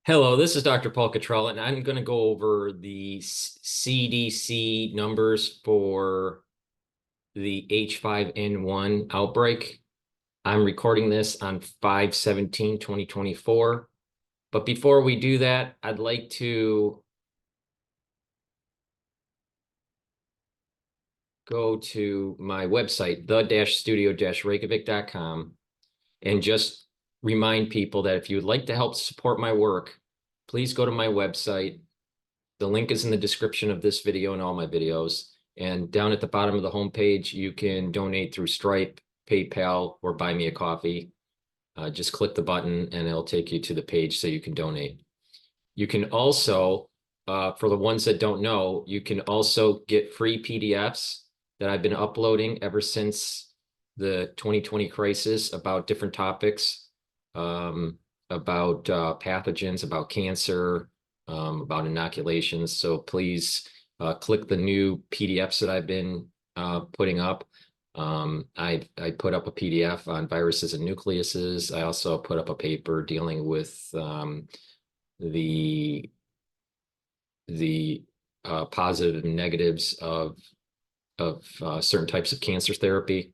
Hello, this is Dr. Paul Cottrell, and I'm going to go over the CDC numbers for the H5N1 outbreak. I'm recording this on 5/17/2024. But before we do that, I'd like to go to my website, the-studio-reykjavik.com, and just remind people that if you would like to help support my work, please go to my website. The link is in the description of this video and all my videos. And down at the bottom of the homepage, you can donate through Stripe, PayPal, or buy me a coffee. Just click the button and it'll take you to the page so you can donate. You can also, for the ones that don't know, you can also get free PDFs that I've been uploading ever since the 2020 crisis about different topics, about pathogens, about cancer, about inoculations. So please click the new PDFs that I've been putting up. I put up a PDF on viruses and nucleuses. I also put up a paper dealing with the positive and negatives of certain types of cancer therapy.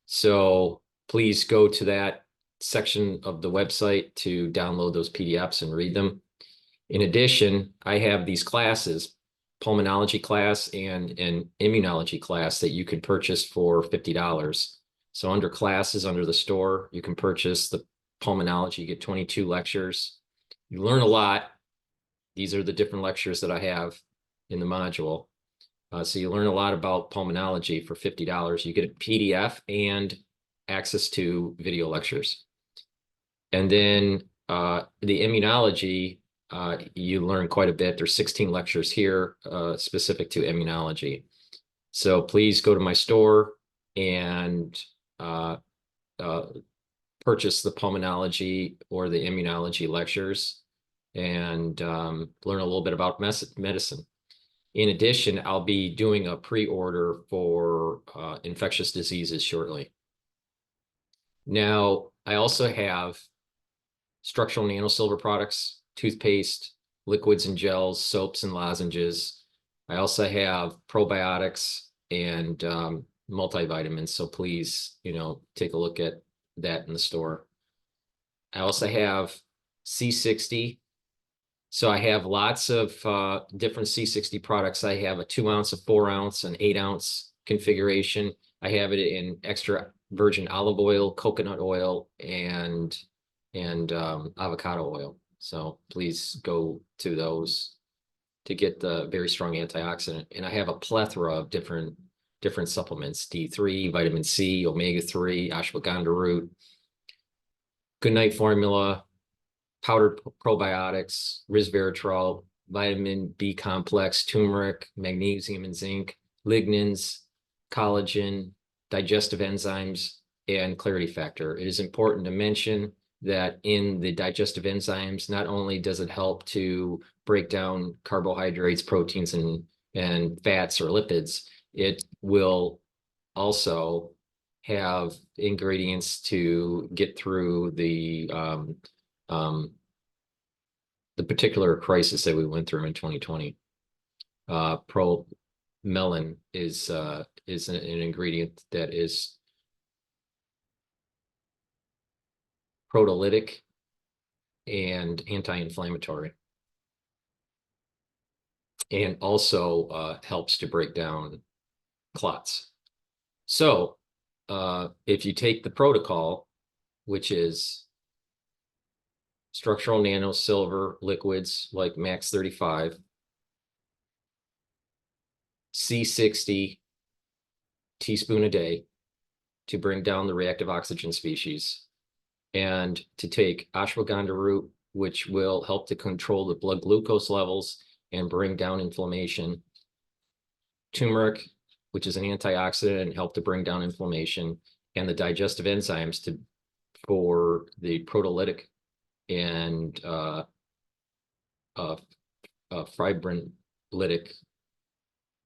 So please go to that section of the website to download those PDFs and read them. In addition, I have these classes, pulmonology class and an immunology class that you can purchase for $50. So under classes, under the store, you can purchase the pulmonology, you get 22 lectures. You learn a lot. These are the different lectures that I have in the module. So you learn a lot about pulmonology for $50. You get a PDF and access to video lectures. And then the immunology, you learn quite a bit. There's 16 lectures here specific to immunology. So please go to my store and purchase the pulmonology or the immunology lectures and learn a little bit about medicine. In addition, I'll be doing a pre-order for infectious diseases shortly. Now, I also have structural nanosilver products, toothpaste, liquids and gels, soaps and lozenges. I also have probiotics and multivitamins. So please, take a look at that in the store. I also have C60. So I have lots of different C60 products. I have a 2-ounce, a 4-ounce, an 8-ounce configuration. I have it in extra virgin olive oil, coconut oil, and avocado oil. So please go to those to get the very strong antioxidant. And I have a plethora of different supplements: D3, vitamin C, omega-3, ashwagandha root, Goodnight formula, powdered probiotics, resveratrol, vitamin B complex, turmeric, magnesium and zinc, lignans, collagen, digestive enzymes, and clarity factor. It is important to mention that in the digestive enzymes, not only does it help to break down carbohydrates, proteins, and fats or lipids, it will also have ingredients to get through the particular crisis that we went through in 2020. Promelin is an ingredient that is proteolytic and anti-inflammatory, and also helps to break down clots. So if you take the protocol, which is structural nanosilver liquids like Max 35, C60 teaspoon a day to bring down the reactive oxygen species, and to take ashwagandha root, which will help to control the blood glucose levels and bring down inflammation, turmeric, which is an antioxidant and help to bring down inflammation, and the digestive enzymes for the proteolytic and fibrinolytic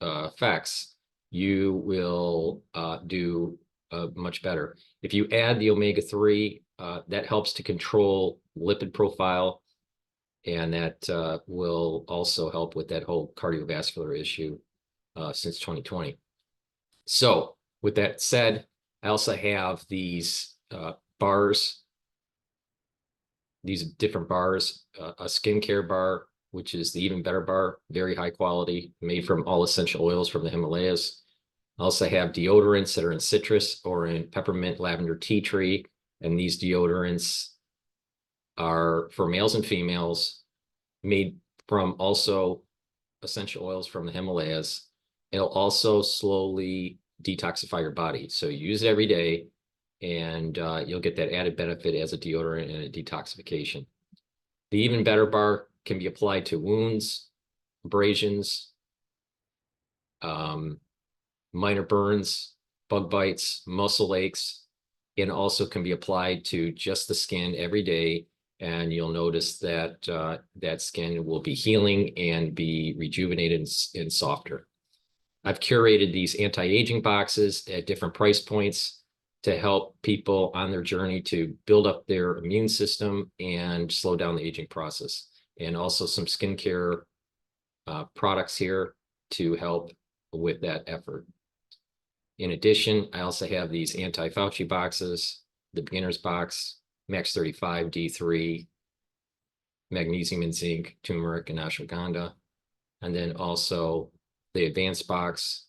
effects, you will do much better. If you add the omega-3, that helps to control lipid profile And that will also help with that whole cardiovascular issue since 2020. So with that said, I also have these bars, these different bars, a skincare bar, which is the Even Better bar, very high quality, made from all essential oils from the Himalayas. I also have deodorants that are in citrus or in peppermint, lavender, tea tree. And these deodorants are for males and females, made from also essential oils from the Himalayas. It'll also slowly detoxify your body. So you use it every day, and you'll get that added benefit as a deodorant and a detoxification. The Even Better bar can be applied to wounds, abrasions, minor burns, bug bites, muscle aches, and also can be applied to just the skin every day. And you'll notice that that skin will be healing and be rejuvenated and softer. I've curated these anti-aging boxes at different price points to help people on their journey to build up their immune system and slow down the aging process. And also some skincare products here to help with that effort. In addition, I also have these anti-Fauci boxes, the beginner's box, Max 35, D3, magnesium and zinc, turmeric, and ashwagandha. And then also the advanced box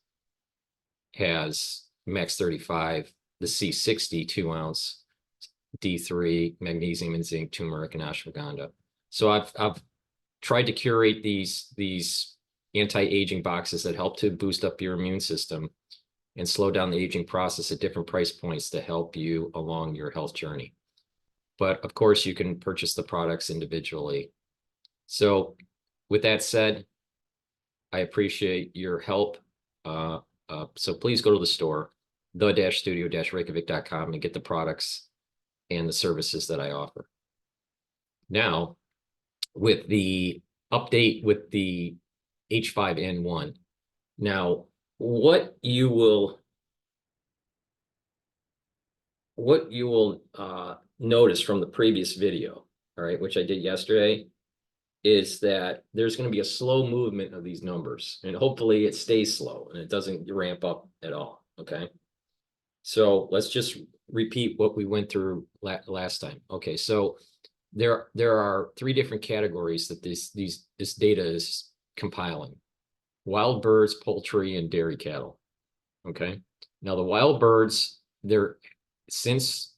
has Max 35, the C60 2-ounce, D3, magnesium and zinc, turmeric, and ashwagandha. So I've tried to curate these anti-aging boxes that help to boost up your immune system and slow down the aging process at different price points to help you along your health journey. But of course, you can purchase the products individually. So with that said, I appreciate your help. So please go to the store, the-studio-reykjavik.com, and get the products and the services that I offer. Now, with the update with the H5N1. Now, what you will notice from the previous video, all right, which I did yesterday, is that there's going to be a slow movement of these numbers, and hopefully it stays slow and it doesn't ramp up at all. Okay, so let's just repeat what we went through last time. Okay, so there are three different categories that this data is compiling: wild birds, poultry, and dairy cattle. Okay, now the wild birds, they're since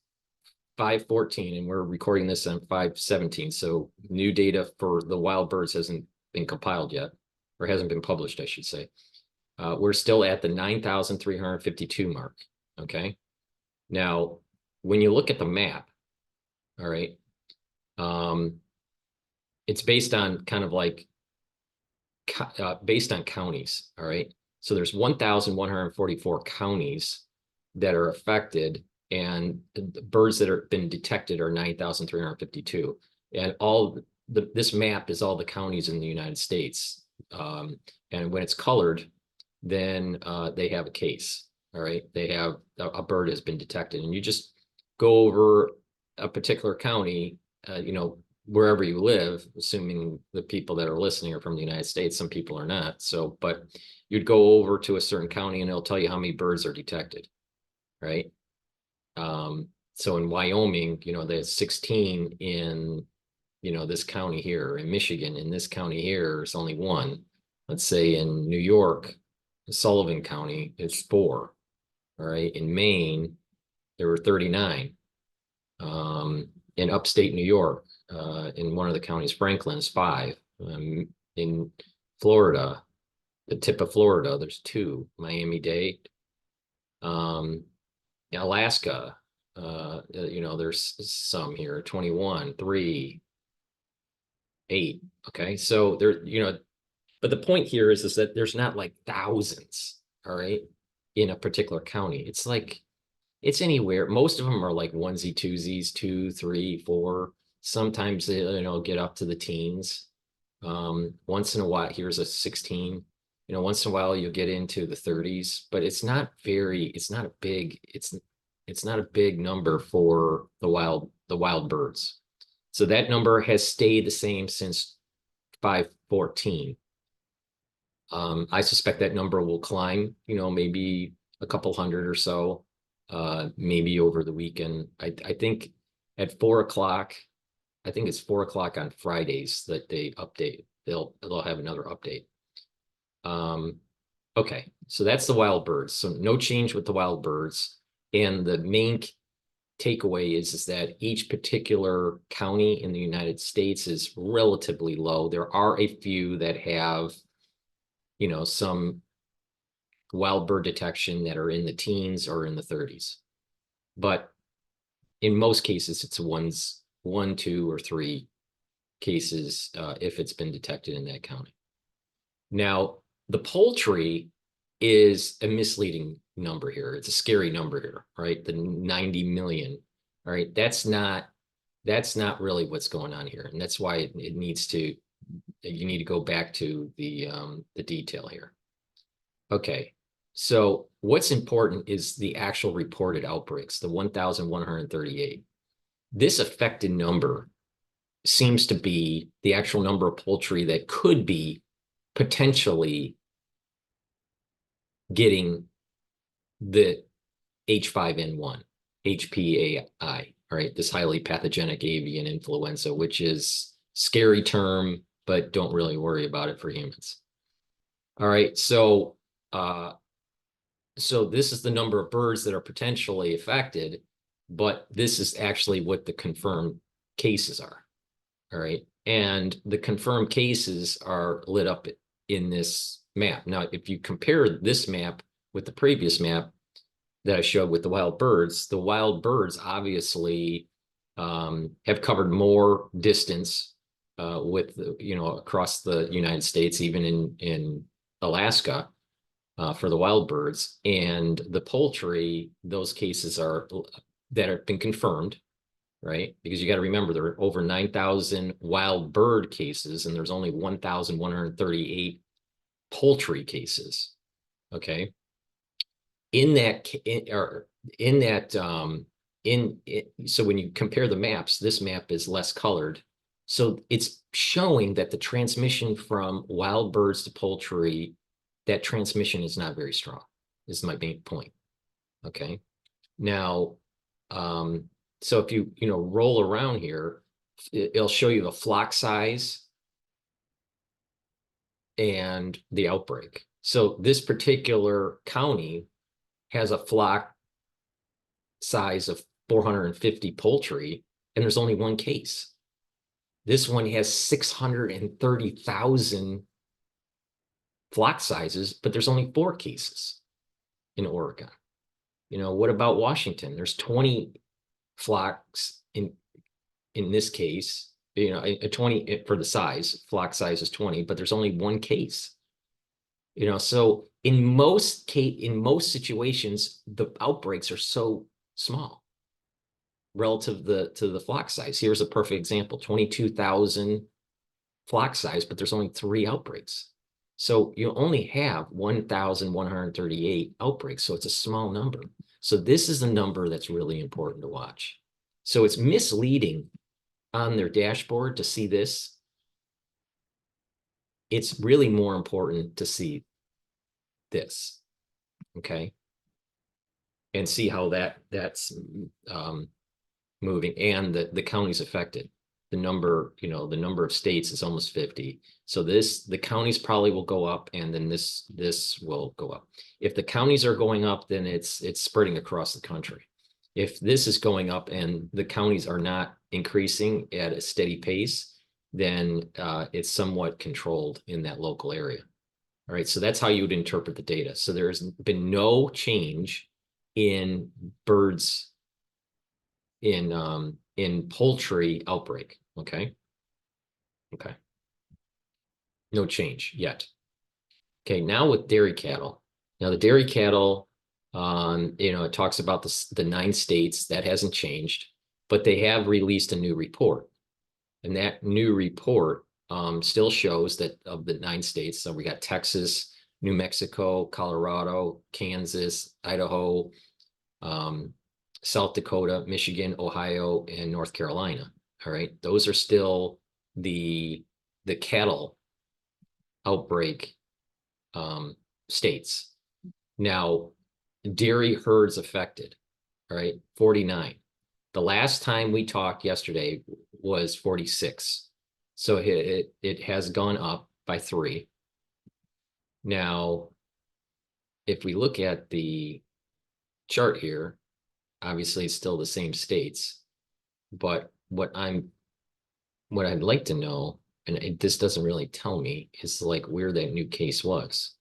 5/14, and we're recording this on 5/17, so new data for the wild birds hasn't been compiled yet, or hasn't been published, I should say. We're still at the 9,352 mark. Okay, now when you look at the map, all right, it's based on kind of like based on counties. All right, so there's 1,144 counties that are affected, and the birds that have been detected are 9,352. And this map is all the counties in the United States. And when it's colored, then they have a case. All right, they have a bird has been detected, and you just go over a particular county, wherever you live, assuming the people that are listening are from the United States. Some people are not. So, but you'd go over to a certain county and it'll tell you how many birds are detected, right? So in Wyoming, there's 16 in, this county here. In Michigan, in this county here, it's only one. Let's say in New York, Sullivan County, it's 4. All right. In Maine, there were 39. In upstate New York, in one of the counties, Franklin, is 5. In Florida, the tip of Florida, there's 2. Miami-Dade. Alaska, there's some here, 21, 3, 8. Okay, so but the point here is that there's not like thousands, all right, in a particular county. It's like, it's anywhere. Most of them are like onesie, twosies, 2, 3, 4. Sometimes they, get up to the teens. Once in a while, here's a 16. Once in a while you'll get into the 30s, but it's not a big number for the wild birds. So that number has stayed the same since 5/14. I suspect that number will climb, maybe a couple hundred or so, maybe over the weekend. I think at 4 o'clock, I think it's 4 o'clock on Fridays that they update. They'll have another update. Okay, so that's the wild birds. So no change with the wild birds. And the main takeaway is that each particular county in the United States is relatively low. There are a few that have, some wild bird detection that are in the teens or in the 30s. But in most cases, it's one, two, or three cases if it's been detected in that county. Now, the poultry is a misleading number here. It's a scary number here, right? The 90 million, all right? That's not really what's going on here. And that's why you need to go back to the detail here. Okay, so what's important is the actual reported outbreaks, the 1,138. This affected number seems to be the actual number of poultry that could be potentially getting the H5N1, HPAI, all right, this highly pathogenic avian influenza, which is a scary term, but don't really worry about it for humans. All right, so this is the number of birds that are potentially affected, but this is actually what the confirmed cases are. All right, and the confirmed cases are lit up in this map. Now, if you compare this map with the previous map that I showed with the wild birds obviously have covered more distance with across the United States, even in Alaska for the wild birds. And the poultry, those cases are that have been confirmed, right? Because you got to remember there are over 9,000 wild bird cases and there's only 1,138 poultry cases. Okay. So when you compare the maps, this map is less colored. So it's showing that the transmission from wild birds to poultry, that transmission is not very strong, is my main point. Okay. Now, so if you roll around here, it'll show you the flock size and the outbreak. So this particular county has a flock size of 450 poultry, and there's only one case. This one has 630,000 flock sizes, but there's only 4 cases in Oregon. What about Washington? There's 20 flocks in this case, 20 for the size, flock size is 20, but there's only 1 case. So in most situations, the outbreaks are so small relative to the flock size. Here's a perfect example: 22,000 flock size, but there's only 3 outbreaks. So you only have 1,138 outbreaks. So it's a small number. So this is a number that's really important to watch. So it's misleading on their dashboard to see this. It's really more important to see this, okay, and see how that's moving, and the counties affected. The number of states is almost 50. So the counties probably will go up, and then this will go up. If the counties are going up, then it's spreading across the country. If this is going up and the counties are not increasing at a steady pace, then it's somewhat controlled in that local area. All right, so that's how you would interpret the data. So there's been no change in birds in poultry outbreak. Okay. No change yet. Okay, now with dairy cattle. Now the dairy cattle, it talks about the 9 states. That hasn't changed, but they have released a new report. And that new report still shows that of the 9 states, so we got Texas, New Mexico, Colorado, Kansas, Idaho, South Dakota, Michigan, Ohio, and North Carolina. All right, those are still the cattle outbreak states. Now, dairy herds affected, all right, 49. The last time we talked yesterday was 46. So it has gone up by 3. Now, if we look at the chart here, obviously it's still the same states, but what I'd like to know, and this doesn't really tell me, is like where that new case was.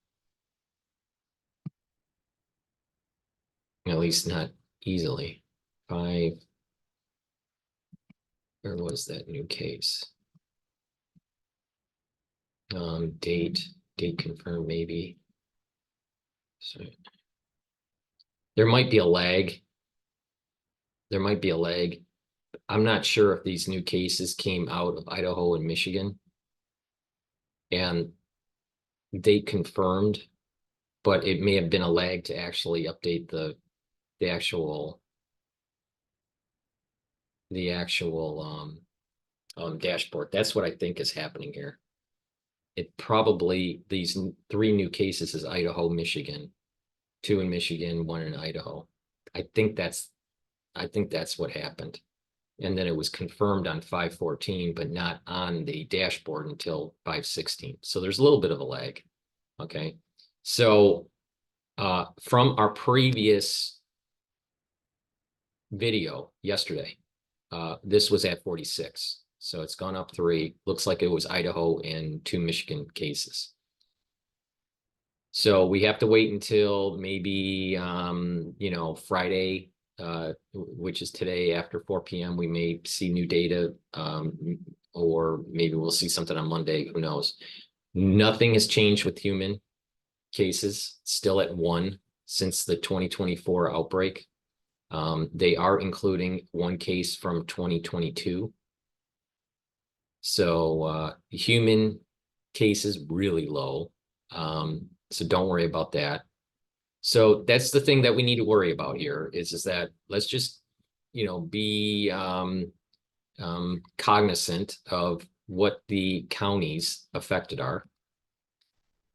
At least not easily. 5, where was that new case? Date confirmed, maybe. So there might be a lag. There might be a lag. I'm not sure if these new cases came out of Idaho and Michigan and date confirmed, but it may have been a lag to actually update the actual dashboard. That's what I think is happening here. It probably, these 3 new cases is Idaho, Michigan, 2 in Michigan, 1 in Idaho. I think that's what happened. And then it was confirmed on 5/14, but not on the dashboard until 5/16. So there's a little bit of a lag. Okay. So from our previous video yesterday, this was at 46. So it's gone up 3. Looks like it was Idaho and 2 Michigan cases. So we have to wait until maybe, Friday, which is today after 4 p.m. We may see new data, or maybe we'll see something on Monday. Who knows? Nothing has changed with human cases, still at 1 since the 2024 outbreak. They are including 1 case from 2022. So human cases really low. So don't worry about that. So that's the thing that we need to worry about here is that let's just, be cognizant of what the counties affected are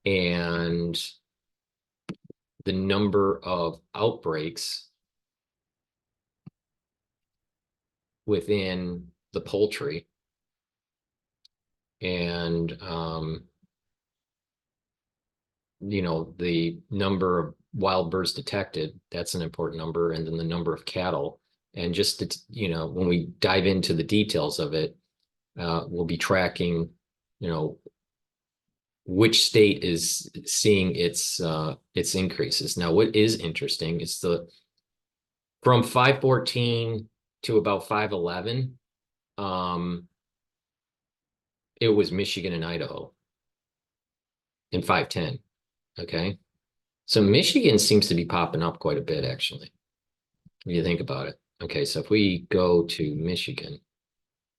and the number of outbreaks within the poultry and the number of wild birds detected. That's an important number. And then the number of cattle. And just, when we dive into the details of it, we'll be tracking, which state is seeing its increases. Now, what is interesting is from 5/14 to about 5/11, it was Michigan and Idaho. In 5/10, okay? So Michigan seems to be popping up quite a bit, actually, if you think about it. Okay, so if we go to Michigan,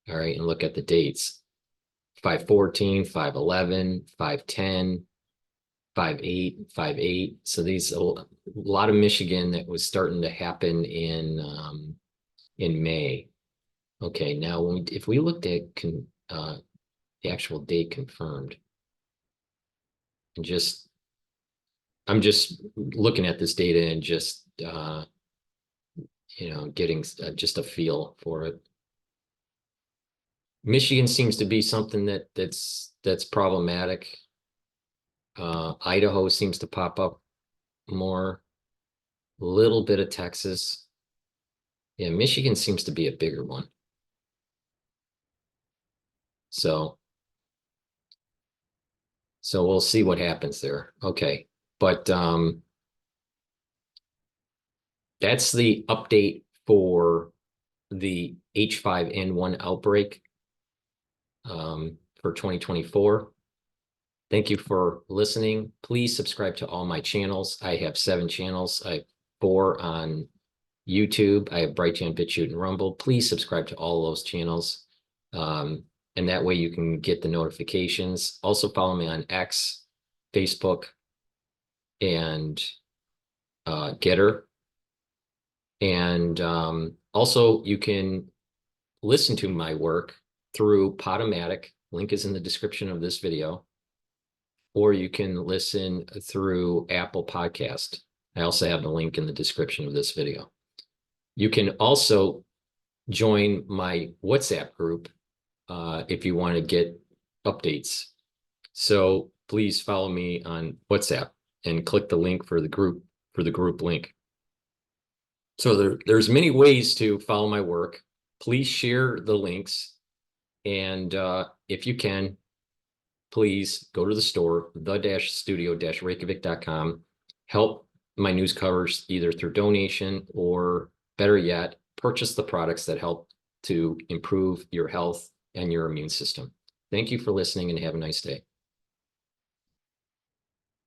all right, and look at the dates, 5/14, 5/11, 5/10, 5/8, 5/8. So these, a lot of Michigan that was starting to happen in May. Okay, now if we looked at the actual date confirmed, and I'm just looking at this data and just getting just a feel for it. Michigan seems to be something that's problematic. Idaho seems to pop up more. A little bit of Texas. Yeah, Michigan seems to be a bigger one. So we'll see what happens there. Okay, but that's the update for the H5N1 outbreak for 2024. Thank you for listening. Please subscribe to all my channels. I have 7 channels. I have 4 on YouTube. I have Brighteon, Bitchute, and Rumble. Please subscribe to all those channels. And that way you can get the notifications. Also follow me on X, Facebook, and GETTR. And also you can listen to my work through Podomatic. Link is in the description of this video. Or you can listen through Apple Podcast. I also have the link in the description of this video. You can also join my WhatsApp group if you want to get updates. So please follow me on WhatsApp and click the link for the group link. So there's many ways to follow my work. Please share the links. And if you can, please go to the store, the-studio-reykjavik.com. Help my news covers either through donation or, better yet, purchase the products that help to improve your health and your immune system. Thank you for listening and have a nice day.